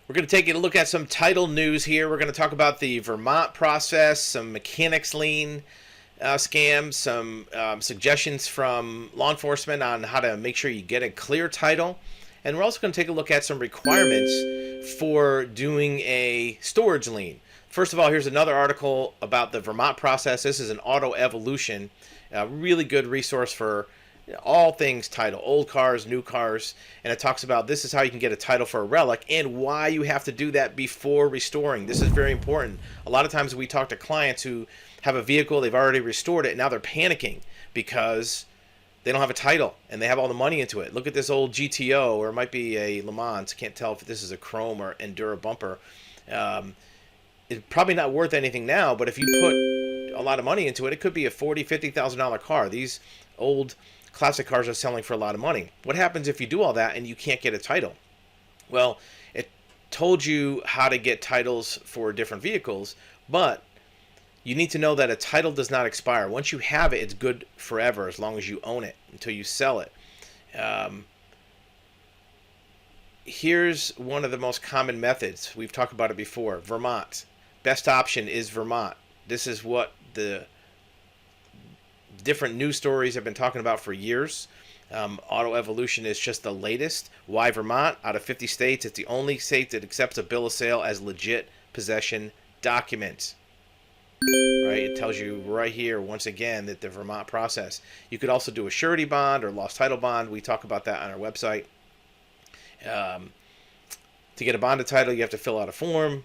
We're going to take a look at some title news here. We're going to talk about the Vermont process, some mechanics lien scams, some suggestions from law enforcement on how to make sure you get a clear title. And we're also going to take a look at some requirements for doing a storage lien. First of all, here's another article about the Vermont process. This is an Auto Evolution, a really good resource for all things title, old cars, new cars, and it talks about this is how you can get a title for a relic and why you have to do that before restoring. This is very important. A lot of times we talk to clients who have a vehicle, they've already restored it, and now they're panicking because they don't have a title and they have all the money into it. Look at this old GTO, or it might be a Le Mans. Can't tell if this is a chrome or Endura bumper. It's probably not worth anything now, but if you put a lot of money into it, it could be a $40,000, $50,000 car. These old classic cars are selling for a lot of money. What happens if you do all that and you can't get a title? Well, it told you how to get titles for different vehicles, but you need to know that a title does not expire. Once you have it, it's good forever as long as you own it until you sell it. Here's one of the most common methods. We've talked about it before. Vermont. Best option is Vermont. This is what the different news stories have been talking about for years. Auto Evolution is just the latest. Why Vermont? Out of 50 states, it's the only state that accepts a bill of sale as legit possession document. Right? It tells you right here, once again, that the Vermont process. You could also do a surety bond or lost title bond. We talk about that on our website. To get a bonded title, you have to fill out a form.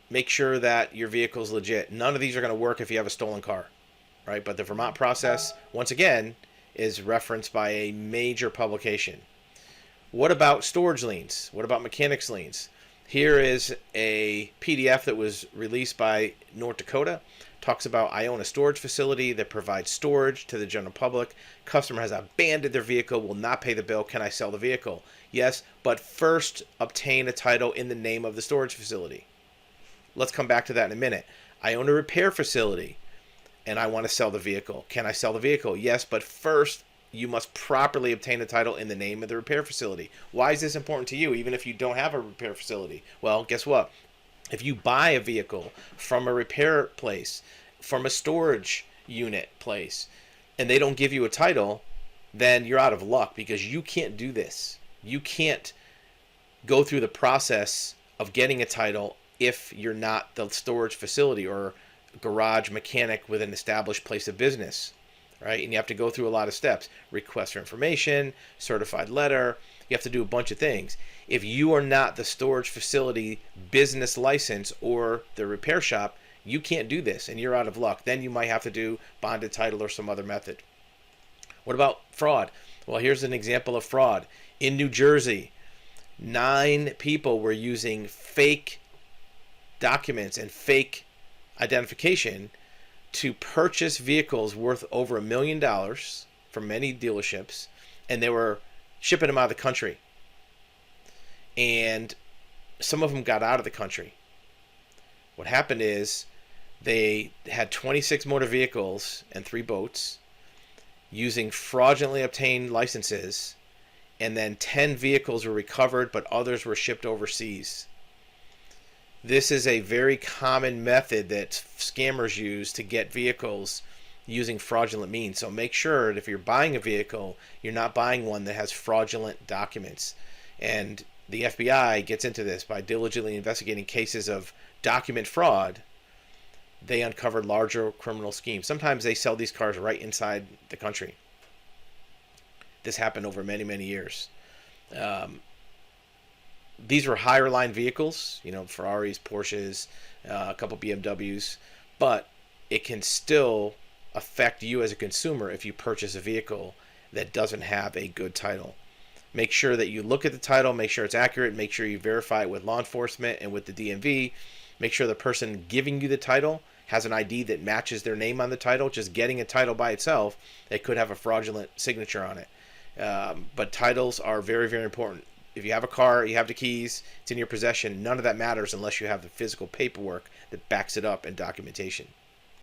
Make sure that your vehicle is legit. None of these are going to work if you have a stolen car, right? But the Vermont process, once again, is referenced by a major publication. What about storage liens? What about mechanics liens? Here is a PDF that was released by North Dakota. Talks about, I own a storage facility that provides storage to the general public. Customer has abandoned their vehicle, will not pay the bill. Can I sell the vehicle? Yes, but first obtain a title in the name of the storage facility. Let's come back to that in a minute. I own a repair facility and I want to sell the vehicle. Can I sell the vehicle? Yes, but first you must properly obtain a title in the name of the repair facility. Why is this important to you, even if you don't have a repair facility? Well, guess what? If you buy a vehicle from a repair place, from a storage unit place, and they don't give you a title, then you're out of luck because you can't do this. You can't go through the process of getting a title if you're not the storage facility or garage mechanic with an established place of business, right? And you have to go through a lot of steps. Request for information, certified letter. You have to do a bunch of things. If you are not the storage facility business license or the repair shop, you can't do this and you're out of luck. Then you might have to do bonded title or some other method. What about fraud? Well, here's an example of fraud. In New Jersey, 9 people were using fake documents and fake identification to purchase vehicles worth over $1 million from many dealerships, and they were shipping them out of the country. And some of them got out of the country. What happened is they had 26 motor vehicles and 3 boats using fraudulently obtained licenses, and then 10 vehicles were recovered, but others were shipped overseas. This is a very common method that scammers use to get vehicles using fraudulent means. So make sure that if you're buying a vehicle, you're not buying one that has fraudulent documents. And the FBI gets into this by diligently investigating cases of document fraud. They uncovered larger criminal schemes. Sometimes they sell these cars right inside the country. This happened over many, many years. These were higher line vehicles, you know, Ferraris, Porsches, a couple BMWs, but it can still affect you as a consumer if you purchase a vehicle that doesn't have a good title. Make sure that you look at the title, make sure it's accurate, make sure you verify it with law enforcement and with the DMV. Make sure the person giving you the title has an ID that matches their name on the title. Just getting a title by itself, it could have a fraudulent signature on it. But titles are very, very important. If you have a car, you have the keys, it's in your possession, none of that matters unless you have the physical paperwork that backs it up and documentation.